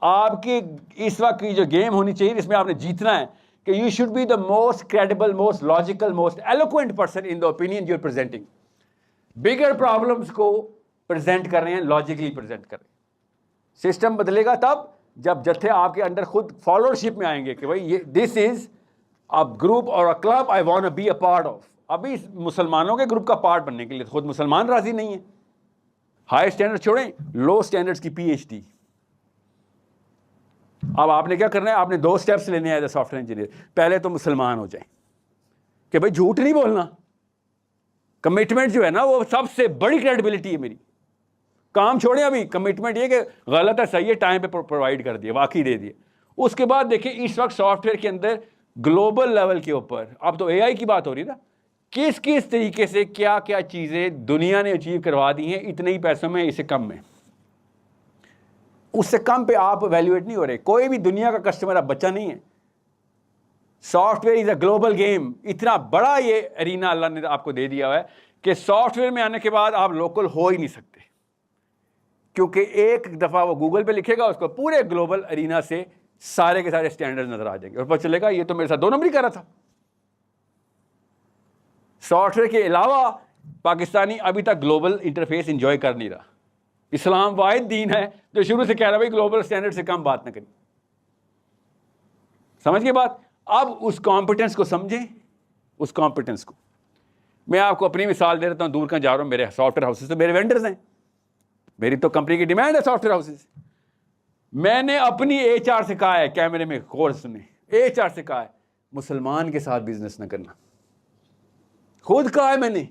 आपकी इस वक्त की जो गेम होनी चाहिए इसमें आपने जीतना है कि you should be the most credible, most logical, most eloquent person in the opinion you are presenting. Bigger problems को प्रेजेंट कर रहे हैं, लॉजिकली प्रेजेंट कर रहे हैं। सिस्टम बदलेगा तब जब जत्थे आपके अंदर खुद फॉलोअरशिप में आएंगे कि भाई ये दिस इज अ ग्रुप और a club I want to be a part of. अभी मुसलमानों के ग्रुप का पार्ट बनने के लिए खुद मुसलमान राजी नहीं है। हाई स्टैंडर्ड छोड़ें, लो स्टैंडर्ड्स की पीएचडी। अब आपने क्या करना है, आपने 2 स्टेप्स लेने हैं एज ए सॉफ्टवेयर इंजीनियर। पहले तो मुसलमान हो जाए कि भाई झूठ नहीं बोलना, कमिटमेंट जो है ना वो सबसे बड़ी क्रेडिबिलिटी है मेरी। काम छोड़ें, अभी कमिटमेंट ये कि गलत है सही है, टाइम पे प्रोवाइड कर दिया, वाकई दे दिए। उसके बाद देखिए इस वक्त सॉफ्टवेयर के अंदर ग्लोबल लेवल के ऊपर, अब तो एआई की बात हो रही है ना, किस किस तरीके से क्या क्या चीजें दुनिया ने अचीव करवा दी हैं इतने ही पैसों में, इससे कम में, उससे कम पे आप वैल्यूएट नहीं हो रहे। कोई भी दुनिया का कस्टमर अब बच्चा नहीं है। Software is a global game. इतना बड़ा ये एरिना अल्लाह ने आपको दे दिया है कि सॉफ्टवेयर में आने के बाद आप लोकल हो ही नहीं सकते, क्योंकि एक दफा वो गूगल पे लिखेगा उसको पूरे ग्लोबल एरिना से सारे के सारे स्टैंडर्ड नजर आ जाएंगे और पता चलेगा ये तो मेरे साथ 2 नंबर ही कर रहा था। सॉफ्टवेयर के अलावा पाकिस्तानी अभी तक ग्लोबल इंटरफेस इंजॉय कर नहीं रहा। इस्लाम वाहिद दीन है जो शुरू से कह रहा भाई ग्लोबल स्टैंडर्ड से कम बात ना करें। समझ के बात। अब उस कॉम्पिटेंस को समझें, उस कॉम्पिटेंस को। मैं आपको अपनी मिसाल दे देता हूं, दूर कहां जा रहा हूं, मेरे सॉफ्टवेयर हाउसेस तो मेरे वेंडर्स हैं, मेरी तो कंपनी की डिमांड है सॉफ्टवेयर हाउसेस। मैंने अपनी एचआर से कहा है, कैमरे में कोर्स में एचआर से कहा है मुसलमान के साथ बिजनेस ना करना। खुद कहा है मैंने,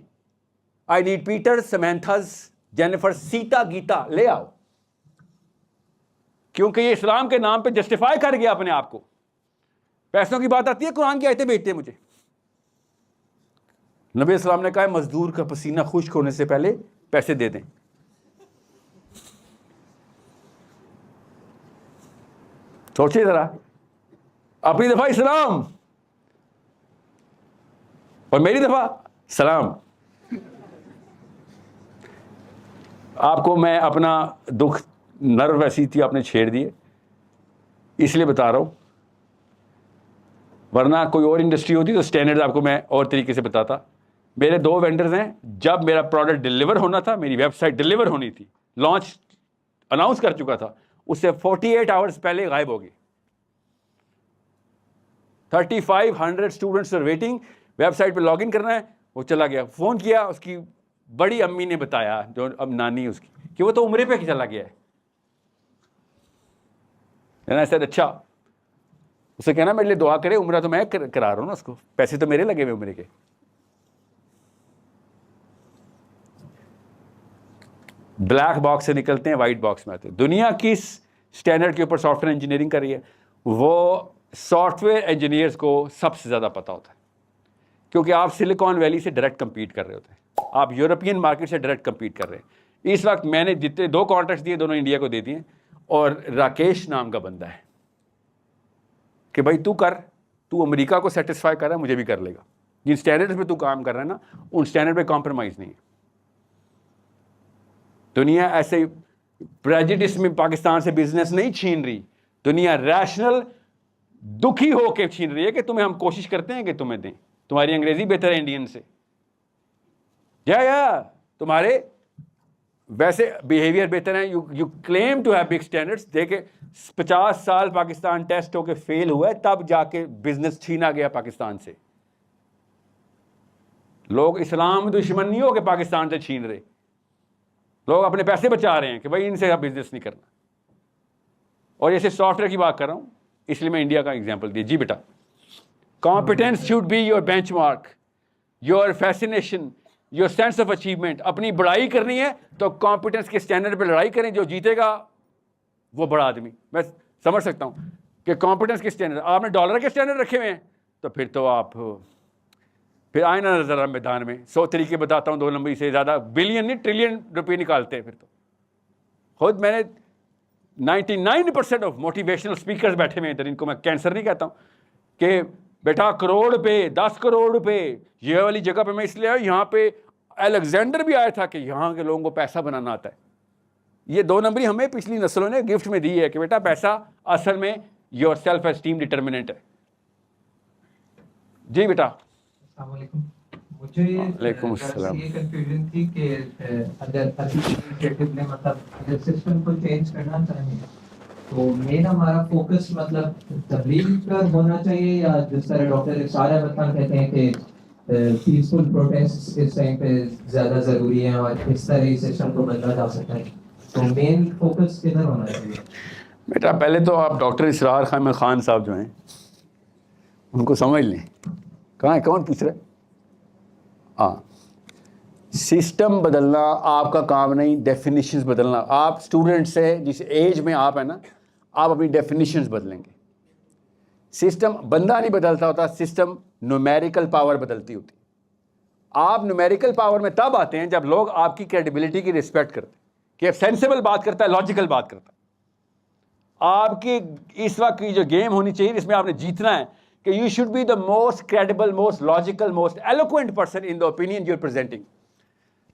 I need Peter, Samanthas, Jennifer, Sita, Gita ले आओ, क्योंकि ये इस्लाम के नाम पे जस्टिफाई कर गया अपने आप को। पैसों की बात आती है, कुरान की आयतें भेजते हैं मुझे। नबी इस्लाम ने कहा मजदूर का पसीना खुश्क होने से पहले पैसे दे दें। सोचिए जरा, अपनी दफा इस्लाम और मेरी दफा सलाम। आपको मैं अपना दुख, नर्व ऐसी थी आपने छेड़ दिए, इसलिए बता रहा हूं, वरना कोई और इंडस्ट्री होती तो स्टैंडर्ड आपको मैं और तरीके से बताता। मेरे 2 वेंडर्स हैं, जब मेरा प्रोडक्ट डिलीवर होना था, मेरी वेबसाइट डिलीवर होनी थी, लॉन्च अनाउंस कर चुका था, उससे 48 आवर्स पहले गायब हो गए। 3500 स्टूडेंट्स आर वेटिंग, वेबसाइट पे लॉगिन करना है, वो चला गया। फोन किया, उसकी बड़ी अम्मी ने बताया, जो अब नानी उसकी, कि वो तो उम्रे पे चला गया है। सर अच्छा, उसे कहना मेरे लिए दुआ करे, उम्रा तो मैं करा रहा हूं ना उसको, पैसे तो मेरे लगे हुए उम्रे के। ब्लैक बॉक्स से निकलते हैं, व्हाइट बॉक्स में आते हैं। दुनिया किस स्टैंडर्ड के ऊपर सॉफ्टवेयर इंजीनियरिंग कर रही है, वो सॉफ्टवेयर इंजीनियर्स को सबसे ज़्यादा पता होता है, क्योंकि आप सिलिकॉन वैली से डायरेक्ट कंपीट कर रहे होते हैं, आप यूरोपियन मार्केट से डायरेक्ट कंपीट कर रहे हैं। इस वक्त मैंने जितने 2 कॉन्ट्रैक्ट्स दिए, दोनों इंडिया को दे दिए, और राकेश नाम का बंदा है कि भाई तू कर, तू अमेरिका को सेटिस्फाई कर रहा है, मुझे भी कर लेगा। जिन स्टैंडर्ड्स पे तू काम कर रहा है ना, उन स्टैंडर्ड पे कॉम्प्रोमाइज़ नहीं है। दुनिया ऐसे प्रेजुडिस में पाकिस्तान से बिजनेस नहीं छीन रही, दुनिया रैशनल दुखी होकर छीन रही है कि तुम्हें हम कोशिश करते हैं कि तुम्हें दें, तुम्हारी अंग्रेजी बेहतर है इंडियन से, या तुम्हारे वैसे बिहेवियर बेहतर है, you claim to have big standards. देखे 50 साल पाकिस्तान टेस्ट होके फेल हुआ है, तब जाके बिजनेस छीना गया पाकिस्तान से। लोग इस्लाम दुश्मन नहीं हो के पाकिस्तान से छीन रहे, लोग अपने पैसे बचा रहे हैं कि भाई इनसे अब बिजनेस नहीं करना। और जैसे सॉफ्टवेयर की बात कर रहा हूं, इसलिए मैं इंडिया का एग्जांपल दिया। जी बेटा, competence should be your benchmark, your fascination, your sense of achievement. अपनी बड़ाई करनी है तो कॉम्पिटेंस के स्टैंडर्ड पे लड़ाई करें, जो जीतेगा वो बड़ा आदमी। मैं समझ सकता हूं कि कॉम्पिटेंस के स्टैंडर्ड, आपने डॉलर के स्टैंडर्ड रखे हुए हैं तो फिर तो आप फिर आए ना जरा मैदान में। 100 तरीके बताता हूं, 2 नंबर से ज़्यादा, बिलियन नहीं ट्रिलियन रुपये निकालते हैं फिर तो। खुद मैंने 99% ऑफ मोटिवेशनल स्पीकर्स बैठे हुए हैं इधर, इनको मैं कैंसर नहीं कहता हूं कि बेटा करोड़ रुपए, 10 करोड़ रुपए, ये वाली जगह पे मैं इसलिए आया, यहाँ पे अलेक्जेंडर भी आया था कि यहाँ के लोगों को पैसा बनाना आता है। ये 2 नंबरी हमें पिछली नस्लों ने गिफ्ट में दी है कि बेटा पैसा असल में योर सेल्फ एस्टीम डिटर्मिनेंट है। जी बेटा। अस्सलाम वालेकुम। मुझे ये कंफ्यूजन थी कि अगर एडमिनिस्ट्रेटिव ने मतलब अगर सिस्टम को चेंज करना चाहिए तो मेन हमारा फोकस मतलब तबलीग पर होना चाहिए, या जिस तरह डॉक्टर इरशाद अहमद खान कहते हैं कि पीसफुल प्रोटेस्ट इस टाइम पे ज़्यादा ज़रूरी है और इस तरह इस सिस्टम को बदला जा सकता है, तो मेन फोकस किधर होना चाहिए? बेटा पहले तो आप डॉक्टर इसरार अहमद खान साहब जो हैं उनको समझ लें। कहाँ है, कौन पूछ रहा है? हाँ, सिस्टम बदलना आपका काम नहीं, डेफिनेशंस बदलना। आप स्टूडेंट से जिस एज में आप है ना, आप अपनी डेफिनेशंस बदलेंगे। सिस्टम बंदा नहीं बदलता होता, सिस्टम न्यूमेरिकल पावर बदलती होती। आप न्यूमेरिकल पावर में तब आते हैं जब लोग आपकी क्रेडिबिलिटी की रिस्पेक्ट करते हैं कि अब सेंसिबल बात करता है, लॉजिकल बात करता है। आपकी इस वक्त की जो गेम होनी चाहिए इसमें आपने जीतना है कि you should be the most credible, most logical, most eloquent person in the opinion you are presenting.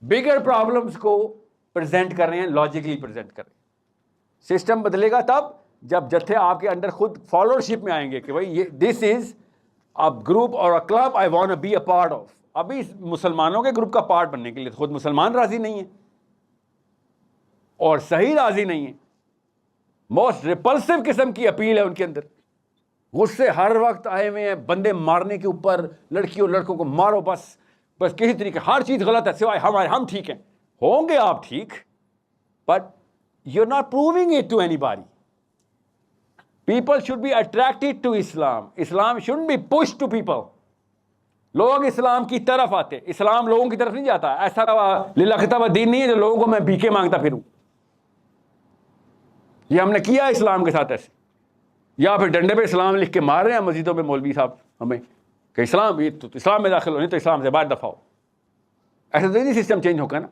Bigger problems को प्रेजेंट कर रहे हैं, लॉजिकली प्रेजेंट कर रहे हैं। सिस्टम बदलेगा तब जब जत्थे आपके अंदर खुद फॉलोअरशिप में आएंगे कि भाई ये दिस इज अ ग्रुप और a club I want to be a part of. अभी मुसलमानों के ग्रुप का पार्ट बनने के लिए खुद मुसलमान राजी नहीं है और सही राजी नहीं है। मोस्ट रिपल्सिव किस्म की अपील है उनके अंदर, गुस्से हर वक्त आए हुए हैं बंदे मारने के ऊपर, लड़कियों लड़कों को मारो बस बस किसी तरीके, हर चीज गलत है सिवाय हम ठीक हैं। होंगे आप ठीक, but you are not proving it to anybody. People should be attracted to Islam, Islam should be push to people. लोग इस्लाम की तरफ आते, इस्लाम लोगों की तरफ नहीं जाता। ऐसा लिल्लाह किताब दीन नहीं है जो लोगों को मैं भीखे मांगता फिरूं। ये हमने किया इस्लाम के साथ ऐसे, या फिर डंडे पे इस्लाम लिख के मार रहे हैं मस्जिदों में मौलवी साहब हमें कि इस्लाम, ये तो इस्लाम में दाखिल हो, नहीं तो इस्लाम से बाहर दफा हो। ऐसा तो नहीं सिस्टम चेंज होगा ना।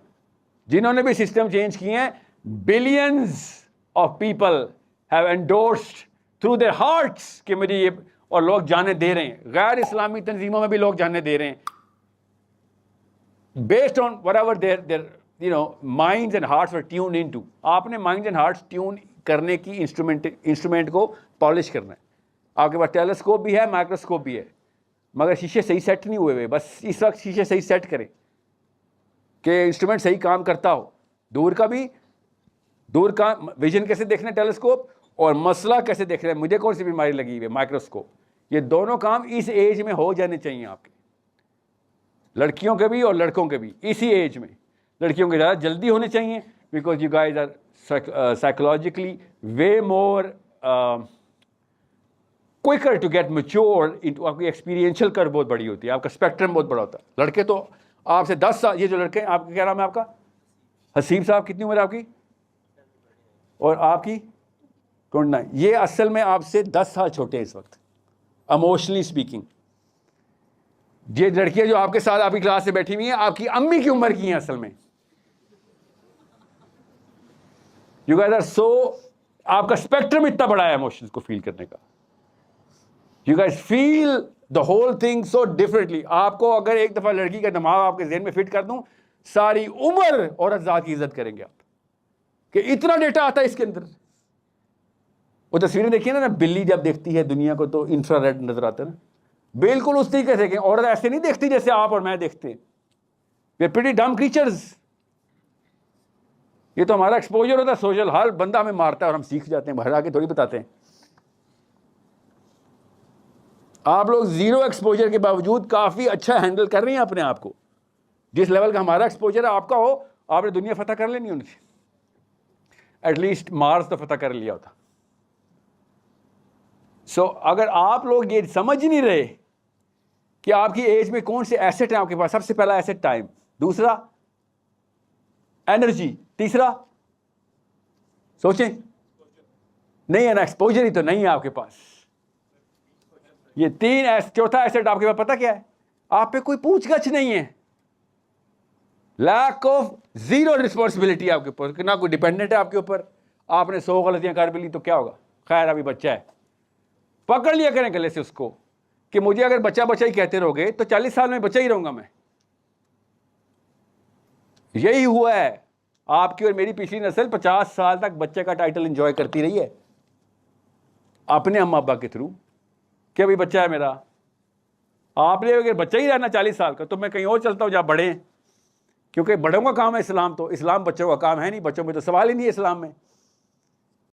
जिन्होंने भी सिस्टम चेंज किए हैं, billions of people have endorsed through their hearts कि मुझे ये, और लोग जाने दे रहे हैं। गैर इस्लामी तंजीमों में भी लोग जाने दे रहे हैं based on whatever their minds and hearts were tune into. आपने माइंड्स एंड हार्ट्स ट्यून करने की इंस्ट्रूमेंट को पॉलिश करना है। आपके पास टेलीस्कोप भी है, माइक्रोस्कोप भी है, मगर शीशे सही सेट नहीं हुए हुए। बस इस वक्त शीशे सही सेट करें कि इंस्ट्रूमेंट सही काम करता हो। दूर का विजन कैसे देखना है टेलीस्कोप, और मसला कैसे देख रहे हैं, मुझे कौन सी बीमारी लगी हुई है, माइक्रोस्कोप। ये दोनों काम इस एज में हो जाने चाहिए आपके, लड़कियों के भी और लड़कों के भी इसी एज में। लड़कियों के ज़्यादा जल्दी होने चाहिए because you guys are psychologically way more quicker to get mature into. आपकी एक्सपीरियंशियल कर्व बहुत बड़ी होती है, आपका स्पेक्ट्रम बहुत बड़ा होता है। लड़के तो आपसे 10 साल, ये जो लड़के हैं, आपका क्या नाम है आपका? हसीब साहब, कितनी उम्र है आपकी? और आपकी 29। ये असल में आपसे 10 साल छोटे हैं इस वक्त, इमोशनली स्पीकिंग। ये लड़कियां जो आपके साथ आपकी क्लास से बैठी हुई हैं, आपकी अम्मी की उम्र की हैं असल में। यू गाइस आर सो, आपका स्पेक्ट्रम इतना बड़ा है इमोशंस को फील करने का। You guys feel the whole thing so differently. आपको अगर एक दफा लड़की का दिमाग आपके ज़हन में फिट कर दूं, सारी उम्र औरत ज़ात की इज्जत करेंगे आप कि इतना डेटा आता है इसके अंदर। वो तस्वीरें देखिए ना, बिल्ली जब देखती है दुनिया को तो इंफ्रारेड नजर आता है ना, बिल्कुल उस तरीके से। औरत ऐसे नहीं देखती जैसे आप और मैं देखते हैं। वे प्रीटी डम क्रीचर्स। ये तो हमारा एक्सपोजर होता है सोशल। हर बंदा हमें मारता है और हम सीख जाते हैं, बाहर आके थोड़ी बताते हैं। आप लोग जीरो एक्सपोजर के बावजूद काफी अच्छा हैंडल कर रही हैं अपने आप को। जिस लेवल का हमारा एक्सपोजर है आपका हो, आपने दुनिया फतह कर लेनी उनसे, एटलीस्ट मार्स तो फतह कर लिया होता। सो अगर आप लोग ये समझ नहीं रहे कि आपकी एज में कौन से एसेट है आपके पास, सबसे पहला एसेट टाइम, दूसरा एनर्जी, तीसरा सोचें नहीं है ना, एक्सपोजर ही तो नहीं है आपके पास। ये तीन चौथा एसेट आपके पास पता क्या है? आप पे कोई पूछगछ नहीं है, लैक ऑफ जीरो रिस्पॉन्सिबिलिटी आपके ऊपर, कि ना कोई डिपेंडेंट है आपके ऊपर। आपने 100 गलतियां कर भी ली तो क्या होगा, खैर अभी बच्चा है। पकड़ लिया करें गले से उसको कि मुझे अगर बच्चा बच्चा ही कहते रहोगे तो 40 साल में बच्चा ही रहूंगा मैं। यही हुआ है। आपकी और मेरी पिछली नस्ल 50 साल तक बच्चे का टाइटल एंजॉय करती रही है अपने अम्मा अब्बा के थ्रू कि भाई बच्चा है मेरा। आपने अगर बच्चा ही रहना 40 साल का तो मैं कहीं और चलता हूँ जहाँ बड़े हैं, क्योंकि बड़ों का काम है इस्लाम, तो इस्लाम बच्चों का काम है नहीं, बच्चों में तो सवाल ही नहीं है इस्लाम में।